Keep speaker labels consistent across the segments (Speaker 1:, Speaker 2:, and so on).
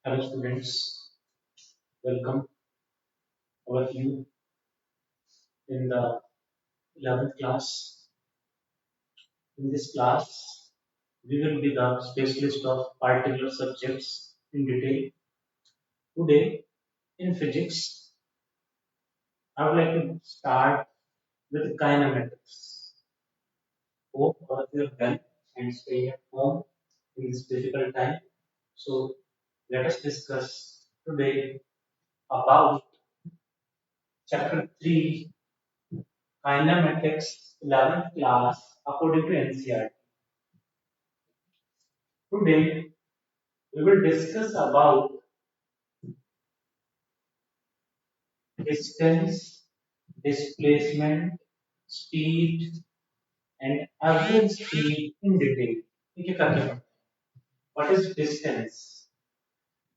Speaker 1: Hello students, welcome all of you in the 11th class. In this class, we will be the specialist of particular subjects in detail. Today, in physics, I would like to start with kinematics. Hope all of you are well and stay at home in this difficult time. So, let us discuss today about chapter 3, kinematics, 11th class, according to NCERT. Today, we will discuss about distance, displacement, speed, and average speed in detail. ठीक है करके पढ़ते हैं. What is distance?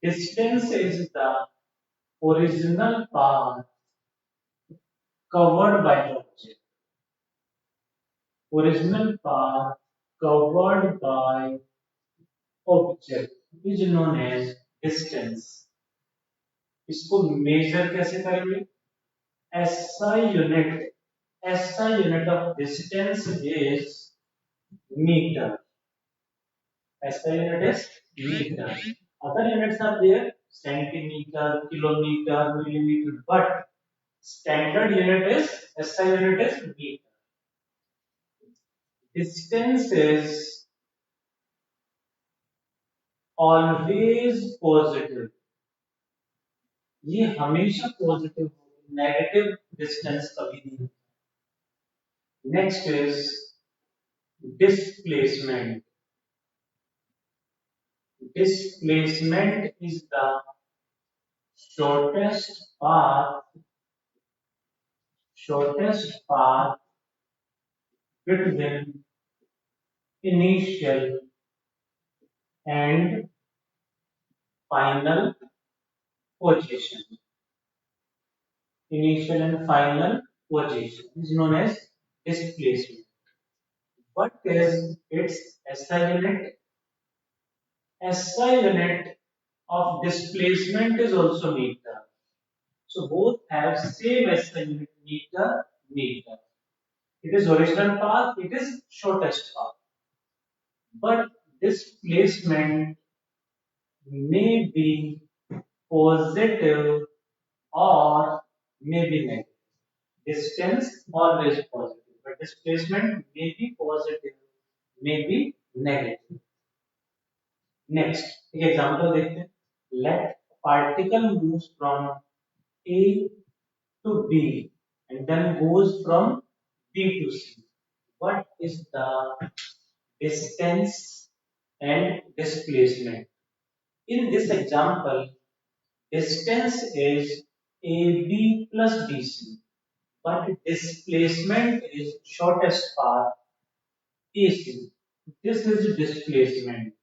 Speaker 1: Distance is the original path covered by the object. Original path covered by object is known as distance. इसको major कैसे करेंगे? SI unit of distance is meter. SI unit is meter. Other units are there, centimeter, kilometer, millimeter, but standard unit is SI unit is meter. Distance is always positive. ये हमेशा positive होगी, negative distance कभी नहीं. Next is displacement. Displacement is the shortest path shortest path between initial and final position. Initial and final position is known as displacement. What is its SI unit? SI unit of displacement is also meter. So both have same SI unit, meter. It is original path, it is shortest path. But displacement may be positive or may be negative. Distance always positive, but displacement may be positive, may be negative. Next, एक example देखते हैं. Let particle moves from A to B and then goes from B to C. What is the distance and displacement? In this example, distance is AB plus BC, but displacement is shortest path AC. This is displacement.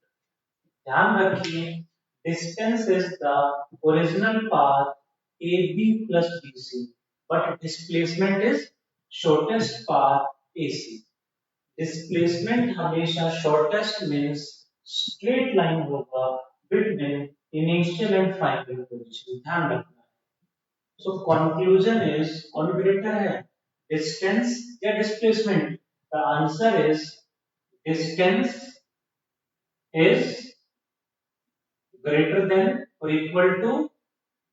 Speaker 1: ध्यान रखिए, distance is the original path AB plus BC, but displacement is shortest path AC. Displacement हमेशा shortest means straight line होगा between initial and final position. ध्यान रखना है. So conclusion is कौन greater है, distance या displacement? The answer is distance is greater than और equal to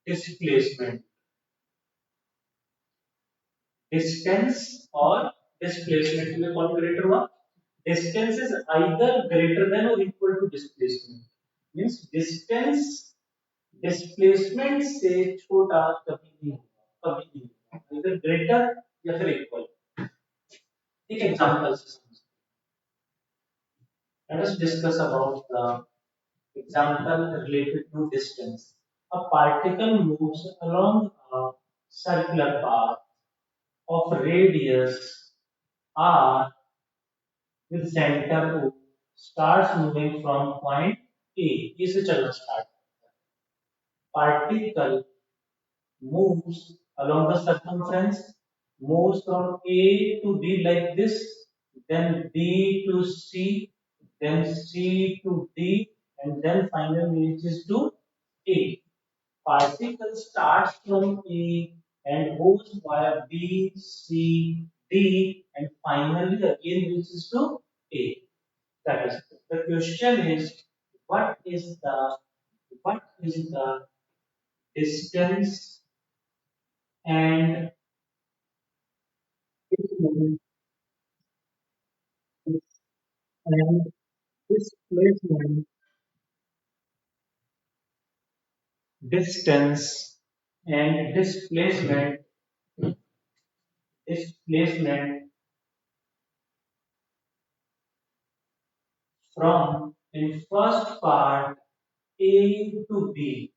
Speaker 1: displacement. Distance और डिस्प्लेसमेंट में कौन ग्रेटर हुआ? Distance is either greater than or equal to displacement. Means distance displacement से छोटा कभी नहीं होगा, कभी नहीं होगा. Either greater या फिर equal. एक example से समझते हैं. Let us discuss about the example related to distance. A particle moves along a circular path of radius r with center O, starts moving from point A. ये से चलना start. Particle moves along the circumference, moves from A to B like this, then B to C, then C to D, and then finally reaches to A. Particle starts from A and goes via B, C, D, and finally again reaches to A. That is, the question is, what is the what is the distance and and displacement distance and displacement from in first part A to B.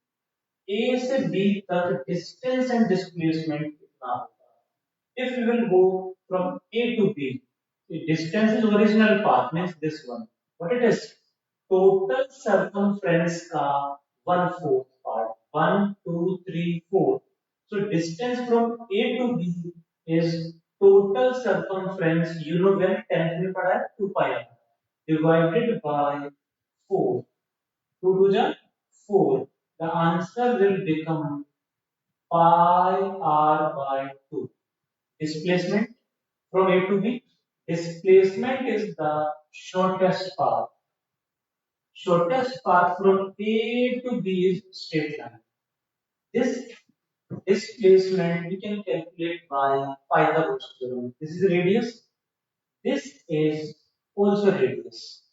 Speaker 1: A से B तक distance and displacement कितना होगा? If we will go from A to B, the distance is original path means this one. What it is? Total circumference का one fourth part. One, two, three, four. So distance from A to B is total circumference. You know when 10th में पढ़ा है 2 pi r divided by 4. 2 to the 4. The answer will become pi r by 2. Displacement from A to B. Displacement is the shortest path. Shortest path from A to B is straight line. This displacement we can calculate by Pythagoras theorem. This is radius. This is also radius.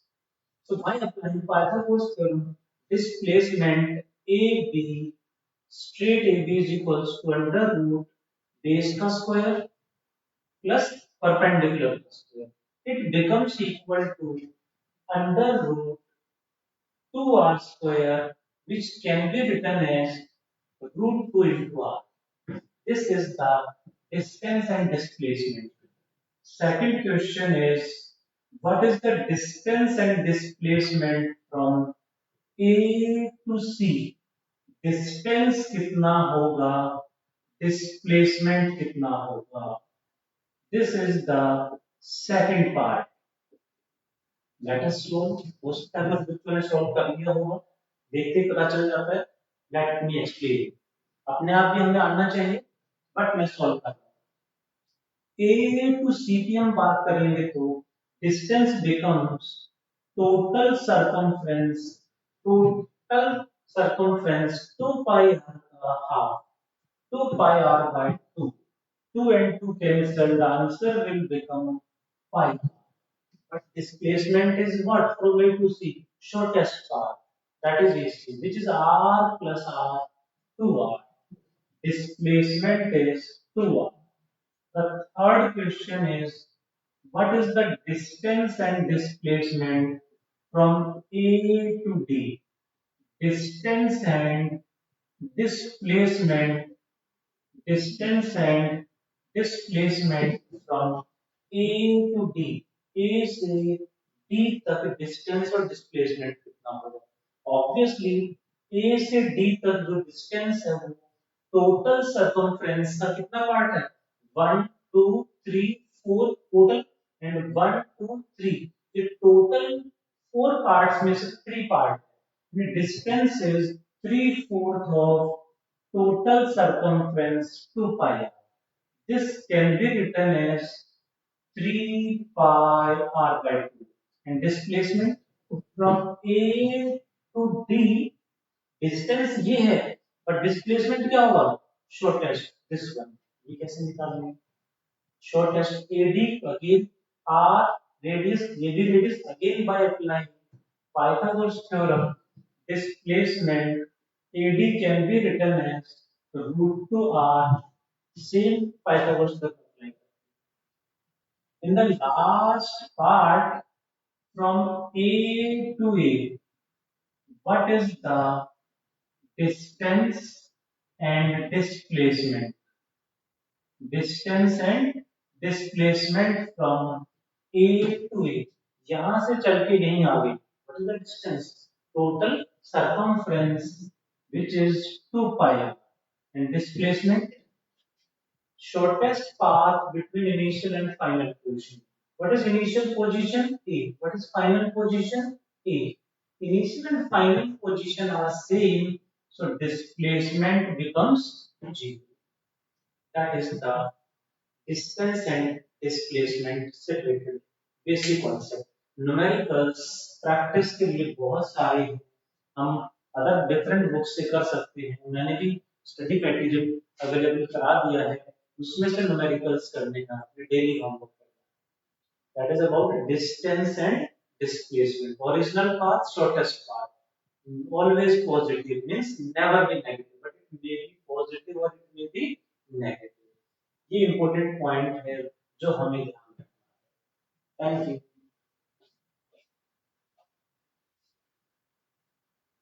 Speaker 1: So by applying Pythagoras theorem, displacement AB straight AB is equals to under root base का square plus perpendicular square. It becomes equal to under root 2r square, which can be written as root 2 into r. This is the distance and displacement. Second question is, what is the distance and displacement from A to C? Distance कितना होगा? Displacement कितना होगा? This is the second part. Let us solve. हो सकता है मैं खुद मैंने solve कर लिया होगा. देखते ही पता चल जाता है. Let me explain. अपने आप भी हमें आना चाहिए, बट मैं solve कर रहा हूँ. A to C की हम बात करेंगे तो distance becomes total circumference. Total circumference 2 pi r half. 2 pi r by 2. 2 and 2 cancel. The answer will become pi. But displacement is what? From A to C. Shortest path. That is AC, which is R plus R 2R. Displacement is 2R. The third question is, what is the distance and displacement from A to D? Distance and displacement distance and displacement from A to D. A से D तक distance और displacement कितना होगा? Obviously A से D तक जो distance है वो total circumference का कितना part है? 1, 2, 3, 4 total and 1, 2, 3. ये total 4 parts में से 3 part है. The distance is 3/4 of total circumference 2 pi r. This can be written as 3 pi r by 2. And displacement from A to D, distance ये है, but displacement क्या होगा? Shortest, this one. ये कैसे निकालेंगे? Shortest AD again R radius, AD radius again by applying Pythagoras theorem. Displacement AD can be written as root 2R, same Pythagoras theorem. In the last part from A to A, what is the distance and displacement? Distance and displacement from A to A. यहाँ से चल के यहीं आ गई. What is the distance? Total circumference, which is 2 pi r. And displacement, shortest path between initial and final position. What is initial position? A. What is final position? A. Initial and final position are same, So displacement becomes 0. That is the distance and displacement से related basic concept. Numericals practice के लिए बहुत सारे हम अलग different book से कर सकते हैं. मैंने भी स्टडी मटेरियल अवेलेबल करा दिया है, उसमें से न्यूमेरिकल्स करने का डेली होमवर्क करना. That is about distance and displacement. Original path, shortest path. Always positive means never be negative, but it may be positive or it may be negative. ये important point है जो हमें ध्यान रखना है. Thank you.